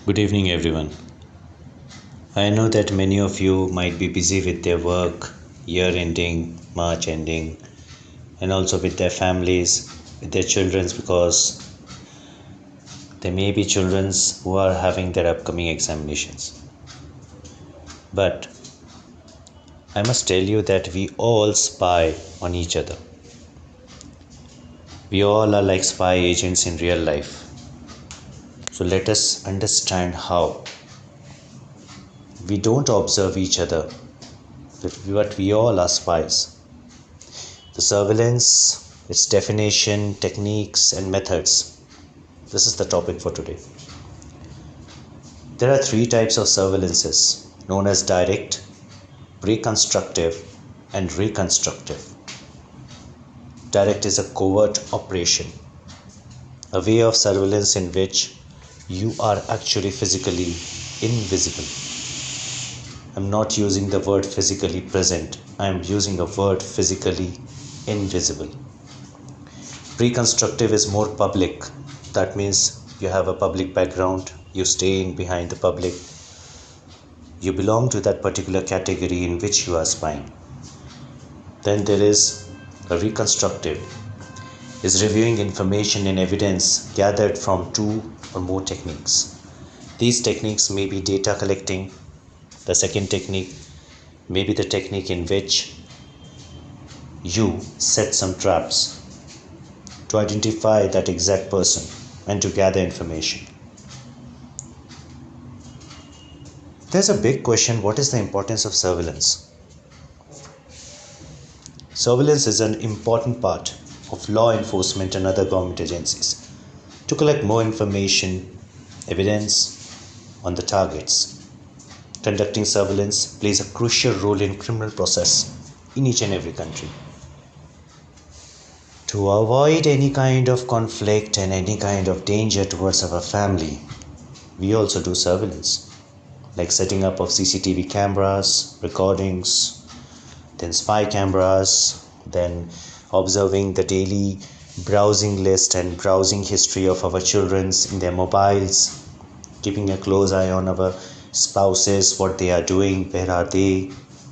Good evening, everyone. I know that many of you might be busy with their work, year ending, March ending, and also with their families, with their children, because there may be children who are having their upcoming examinations. But I must tell you that we all spy on each other. We all are like spy agents in real life. So let us understand how. We don't observe each other, but we all are spies. The surveillance, its definition, techniques, and methods. This is the topic for today. There are three types of surveillances known as direct, reconstructive, and reconstructive. Direct is a covert operation, a way of surveillance in which you are actually physically invisible. I'm not using the word physically present, I'm using a word physically invisible. Reconstructive is more public. That means you have a public background, you stay in behind the public, you belong to that particular category in which you are spying. Then there is a reconstructive, is reviewing information and evidence gathered from two or more techniques. These techniques may be data collecting. The second technique may be the technique in which you set some traps to identify that exact person and to gather information. There's a big question: what is the importance of surveillance? Surveillance is an important part of law enforcement and other government agencies to collect more information, evidence on the targets. Conducting surveillance plays a crucial role in criminal process in each and every country. To avoid any kind of conflict and any kind of danger towards our family, we also do surveillance, like setting up of CCTV cameras, recordings, then spy cameras, then observing the daily browsing list and browsing history of our children's in their mobiles, keeping a close eye on our spouses, what they are doing, where are they.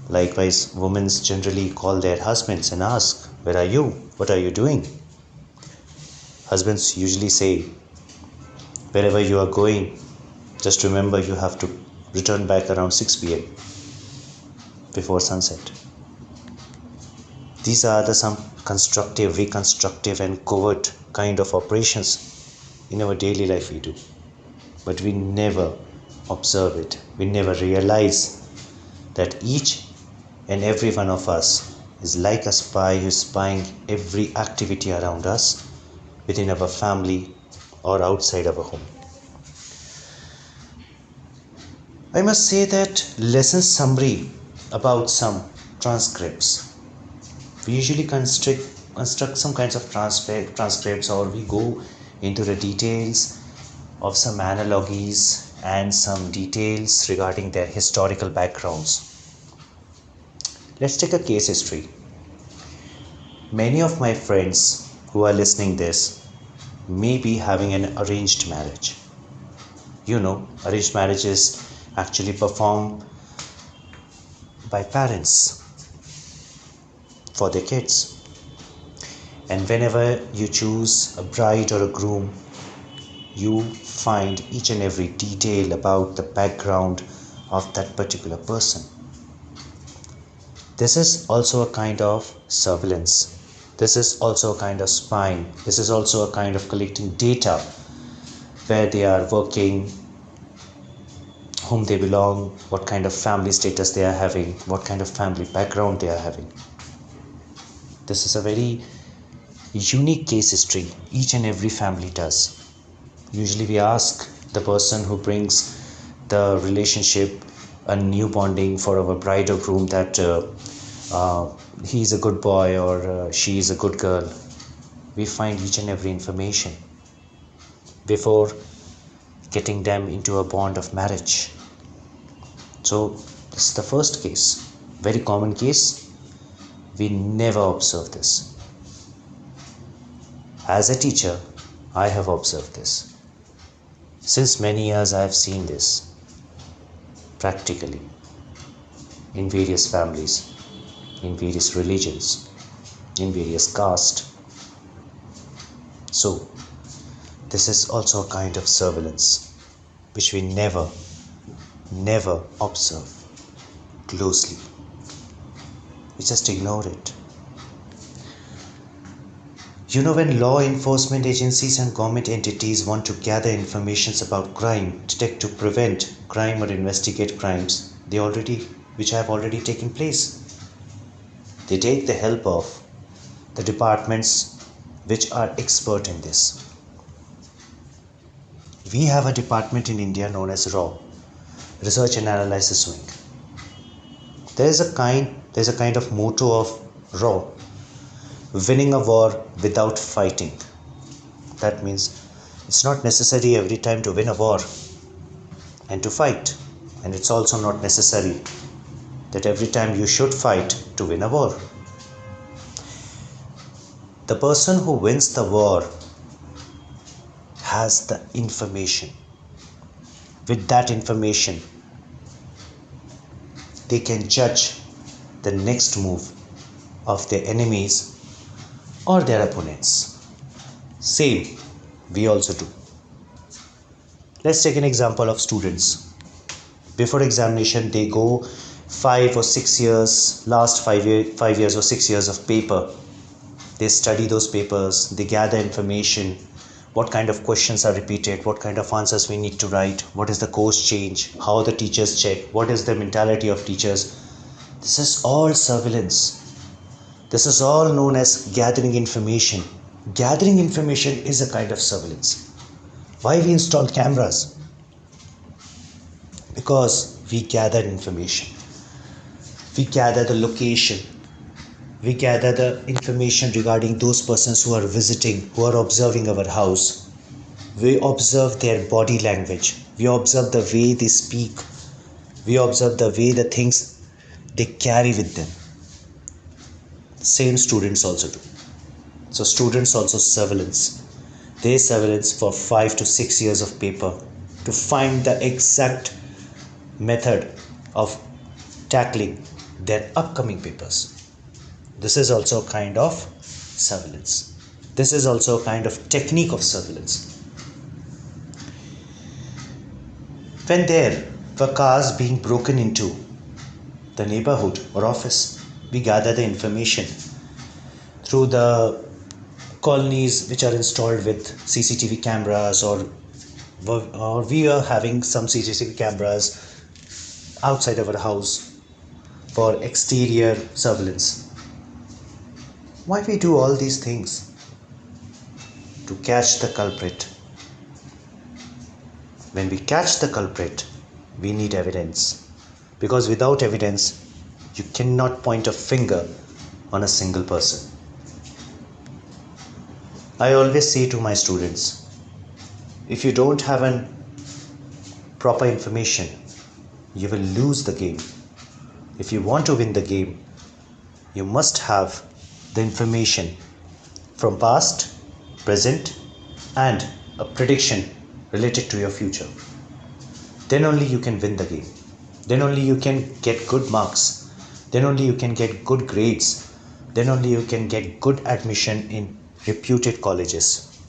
Likewise, women generally call their husbands and ask, where are you? What are you doing? Husbands usually say, wherever you are going, just remember you have to return back around 6 p.m. before sunset. These are some constructive, reconstructive, and covert kind of operations in our daily life we do. But we never observe it. We never realize that each and every one of us is like a spy who is spying every activity around us within our family or outside our home. I must say that lesson summary about some transcripts. We usually construct some kinds of transcripts, or we go into the details of some analogies and some details regarding their historical backgrounds. Let's take a case history. Many of my friends who are listening this may be having an arranged marriage. Arranged marriages actually performed by parents for their kids. And whenever you choose a bride or a groom, you find each and every detail about the background of that particular person. This is also a kind of surveillance. This is also a kind of spying. This is also a kind of collecting data, where they are working, whom they belong, what kind of family status they are having, what kind of family background they are having. This is a very unique case history each and every family does. Usually we ask the person who brings the relationship a new bonding for our bride or groom that he's a good boy or she is a good girl. We find each and every information before getting them into a bond of marriage. So this is the first case, very common case. We never observe this. As a teacher, I have observed this. Since many years I have seen this practically in various families, in various religions, in various castes. So this is also a kind of surveillance which we never observe closely. We just ignore it. When law enforcement agencies and government entities want to gather information about crime, detect to prevent crime or investigate crimes which have already taken place, they take the help of the departments which are expert in this. We have a department in India known as RAW, Research and Analysis Wing. There's a kind of motto of RAW: winning a war without fighting. That means it's not necessary every time to win a war and to fight, and it's also not necessary that every time you should fight to win a war. The person who wins the war has the information. With that information, they can judge the next move of their enemies or their opponents. Same, we also do. Let's take an example of students. Before examination, they go 5 or 6 years, last 5 years or 6 years of paper. They study those papers, they gather information, what kind of questions are repeated, what kind of answers we need to write, what is the course change, how the teachers check, what is the mentality of teachers. This is all surveillance. This is all known as gathering information. Gathering information is a kind of surveillance. Why we install cameras? Because we gather information. We gather the location. We gather the information regarding those persons who are visiting, who are observing our house. We observe their body language. We observe the way they speak. We observe the way the things they carry with them. Same students also do. So students also surveillance. They surveillance for 5 to 6 years of paper to find the exact method of tackling their upcoming papers. This is also a kind of surveillance. This is also a kind of technique of surveillance. When there were cars being broken into the neighborhood or office, we gather the information through the colonies which are installed with CCTV cameras, or we are having some CCTV cameras outside our house for exterior surveillance. Why we do all these things? To catch the culprit. When we catch the culprit, we need evidence. Because without evidence, you cannot point a finger on a single person. I always say to my students, if you don't have an proper information, you will lose the game. If you want to win the game, you must have the information from past, present, and a prediction related to your future. Then only you can win the game. Then only you can get good marks. Then only you can get good grades. Then only you can get good admission in reputed colleges.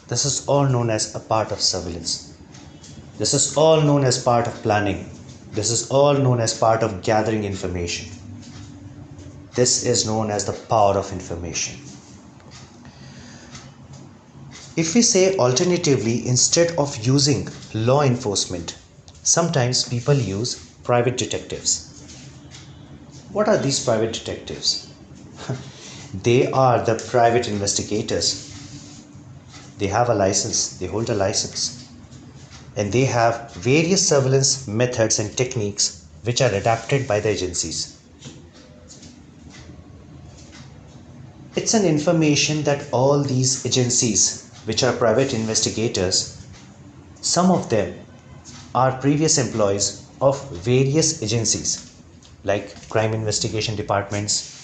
This is all known as a part of surveillance. This is all known as part of planning. This is all known as part of gathering information. This is known as the power of information. If we say alternatively, instead of using law enforcement, sometimes people use private detectives. What are these private detectives? They are the private investigators. They have a license, they hold a license, and they have various surveillance methods and techniques which are adapted by the agencies. It's an information that all these agencies, which are private investigators, some of them are previous employees of various agencies like crime investigation departments,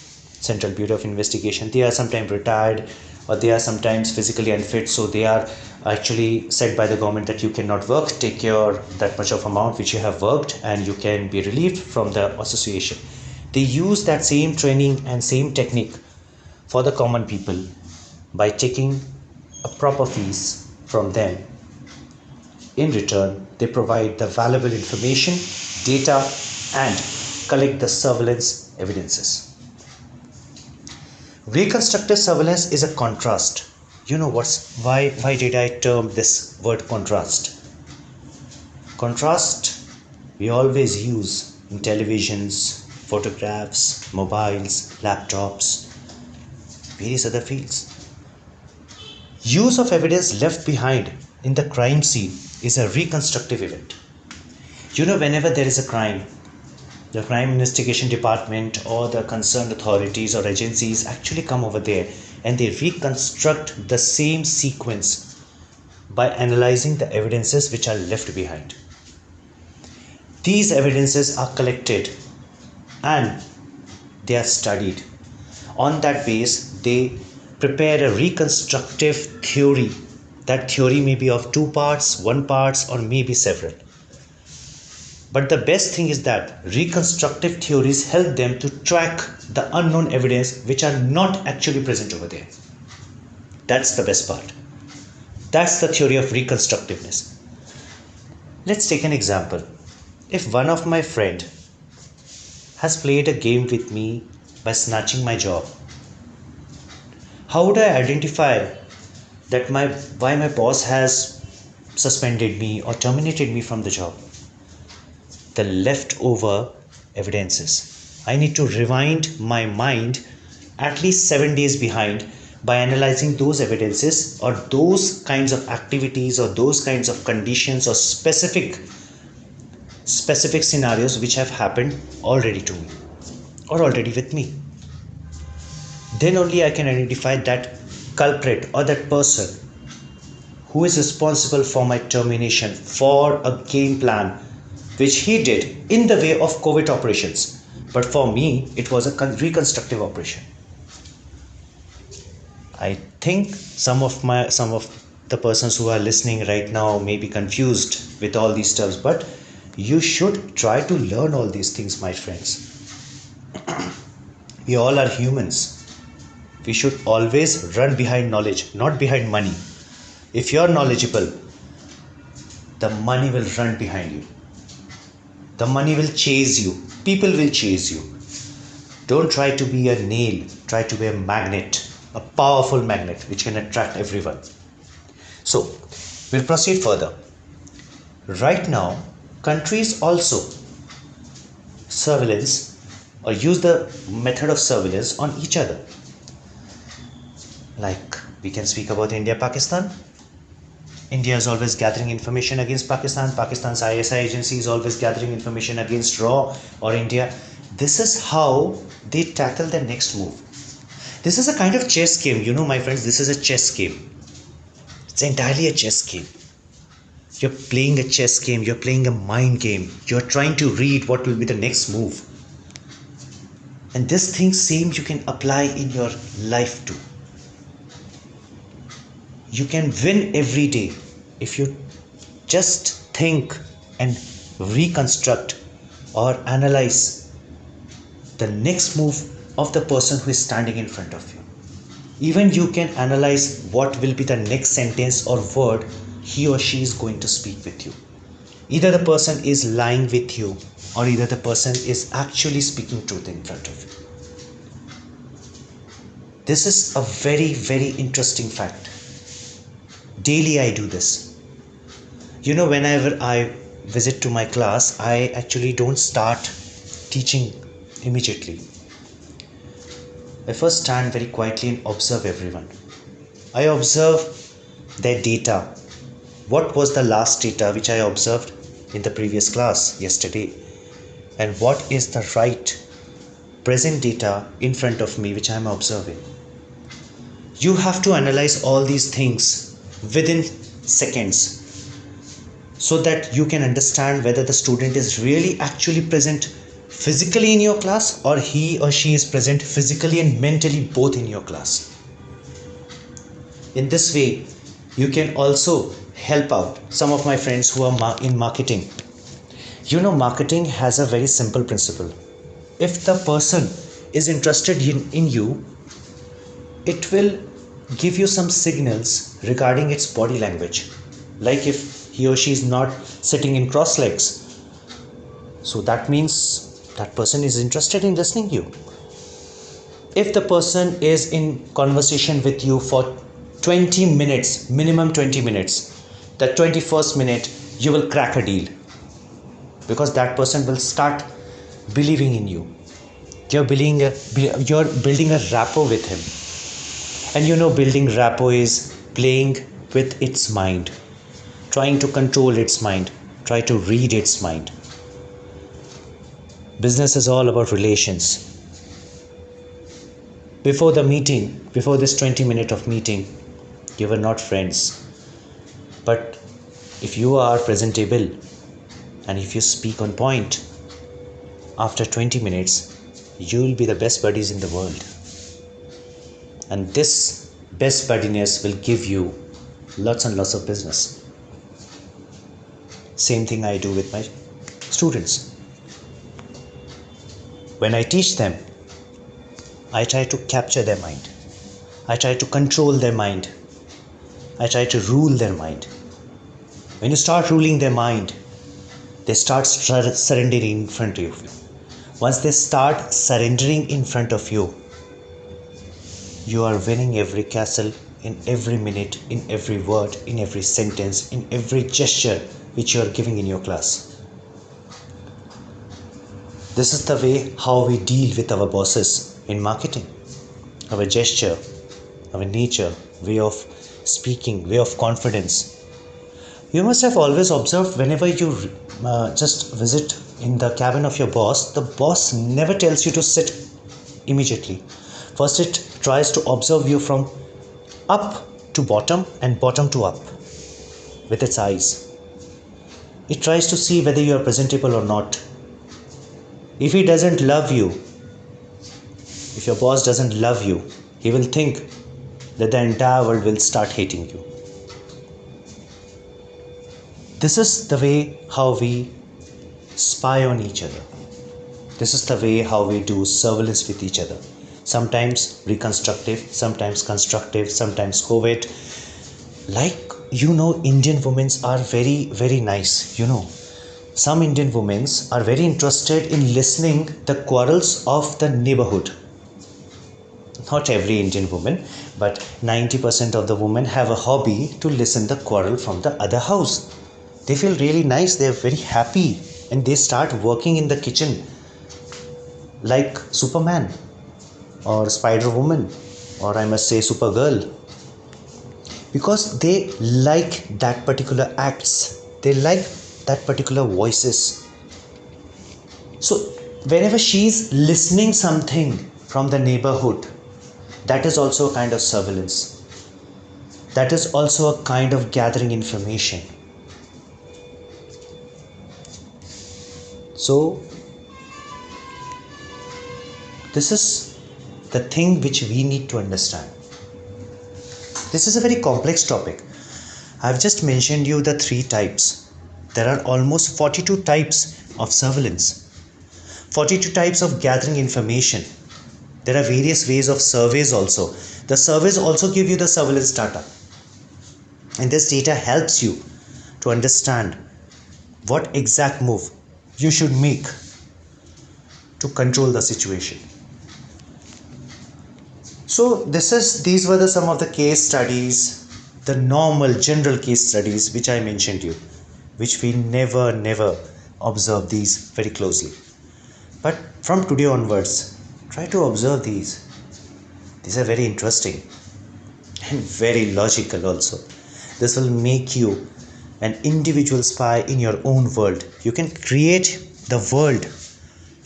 Central Bureau of Investigation. They are sometimes retired or they are sometimes physically unfit, so they are actually said by the government that you cannot work, take your that much of amount which you have worked and you can be relieved from the association. They use that same training and same technique for the common people by taking a proper fees from them. In return, they provide the valuable information, data, and collect the surveillance evidences. Reconstructive surveillance is a contrast. You know why did I term this word contrast? Contrast we always use in televisions, photographs, mobiles, laptops, various other fields. Use of evidence left behind in the crime scene is a reconstructive event. You know, whenever there is a crime, the crime investigation department or the concerned authorities or agencies actually come over there and they reconstruct the same sequence by analyzing the evidences which are left behind. These evidences are collected and they are studied. On that base, they prepare a reconstructive theory. That theory may be of two parts, one parts, or maybe several. But the best thing is that reconstructive theories help them to track the unknown evidence which are not actually present over there. That's the best part. That's the theory of reconstructiveness. Let's take an example. If one of my friend has played a game with me by snatching my job, how would I identify that why my boss has suspended me or terminated me from the job? The leftover evidences. I need to rewind my mind at least 7 days behind by analyzing those evidences or those kinds of activities or those kinds of conditions or specific scenarios which have happened already to me or already with me. Then only I can identify that culprit or that person who is responsible for my termination for a game plan which he did in the way of COVID operations. But for me, it was a reconstructive operation. I think some of the persons who are listening right now may be confused with all these terms, but you should try to learn all these things, my friends. We all are humans. We should always run behind knowledge, not behind money. If you're knowledgeable, the money will run behind you. The money will chase you. People will chase you. Don't try to be a nail. Try to be a magnet, a powerful magnet which can attract everyone. So, we'll proceed further. Right now, countries also surveillance or use the method of surveillance on each other. Like we can speak about India, Pakistan. India is always gathering information against Pakistan. Pakistan's ISI agency is always gathering information against RAW or India. This is how they tackle the next move. This is a kind of chess game. You know, my friends, this is a chess game. It's entirely a chess game. You're playing a chess game. You're playing a mind game. You're trying to read what will be the next move. And this thing same you can apply in your life too. You can win every day if you just think and reconstruct or analyze the next move of the person who is standing in front of you. Even you can analyze what will be the next sentence or word he or she is going to speak with you. Either the person is lying with you or either the person is actually speaking truth in front of you. This is a very, very interesting fact. Daily I do this. You know, whenever I visit to my class, I actually don't start teaching immediately. I first stand very quietly and observe everyone. I observe their data. What was the last data which I observed in the previous class yesterday? And what is the right present data in front of me which I am observing? You have to analyze all these things within seconds so that you can understand whether the student is really actually present physically in your class or he or she is present physically and mentally both in your class. In this way, you can also help out some of my friends who are in marketing. Marketing has a very simple principle. If the person is interested in you, it will give you some signals regarding its body language. Like if he or she is not sitting in cross legs, so that means that person is interested in listening to you. If the person is in conversation with you for 20 minutes, minimum 20 minutes, the 21st minute you will crack a deal, because that person will start believing in you. You're building a rapport with him. And building rapport is playing with its mind, trying to control its mind, try to read its mind. Business is all about relations. Before the meeting, before this 20-minute of meeting, you were not friends. But if you are presentable and if you speak on point, after 20 minutes, you will be the best buddies in the world. And this best buddiness will give you lots and lots of business. Same thing I do with my students. When I teach them, I try to capture their mind. I try to control their mind. I try to rule their mind. When you start ruling their mind, they start surrendering in front of you. Once they start surrendering in front of you, you are winning every castle in every minute, in every word, in every sentence, in every gesture which you are giving in your class. This is the way how we deal with our bosses in marketing. Our gesture, our nature, way of speaking, way of confidence. You must have always observed whenever you just visit in the cabin of your boss, the boss never tells you to sit immediately. First, it tries to observe you from up to bottom and bottom to up with its eyes. It tries to see whether you are presentable or not. If he doesn't love you, if your boss doesn't love you, he will think that the entire world will start hating you. This is the way how we spy on each other. This is the way how we do surveillance with each other. Sometimes reconstructive, sometimes constructive, sometimes covert. Like, Indian women are very, very nice. Some Indian women are very interested in listening the quarrels of the neighborhood. Not every Indian woman, but 90% of the women have a hobby to listen the quarrel from the other house. They feel really nice, they are very happy, and they start working in the kitchen like Superman or Spider Woman, or I must say Supergirl, because they like that particular acts, they like that particular voices. So whenever she's listening something from the neighborhood, that is also a kind of surveillance. That is also a kind of gathering information. So this is the thing which we need to understand. This is a very complex topic. I've just mentioned you the 3 types. There are almost 42 types of surveillance, 42 types of gathering information. There are various ways of surveys also. The surveys also give you the surveillance data. And this data helps you to understand what exact move you should make to control the situation. So these were some of the case studies, the normal general case studies which I mentioned you, which we never observe these very closely. But from today onwards, try to observe these. These are very interesting and very logical also. This will make you an individual spy in your own world. You can create the world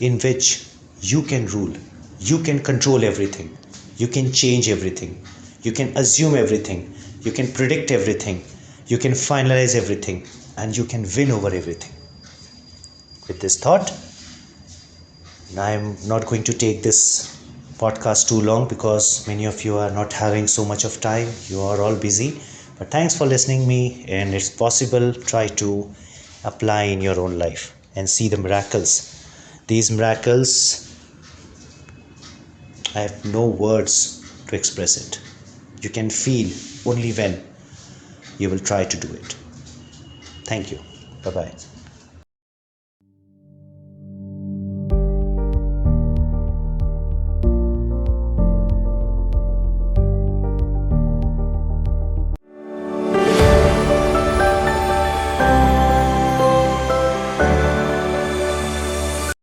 in which you can rule. You can control everything. You can change everything. You can assume everything. You can predict everything. You can finalize everything. And you can win over everything. With this thought, I am not going to take this podcast too long because many of you are not having so much of time. You are all busy. But thanks for listening me, and it's possible. Try to apply in your own life and see the miracles. These miracles, I have no words to express it. You can feel only when you will try to do it. Thank you. Bye bye.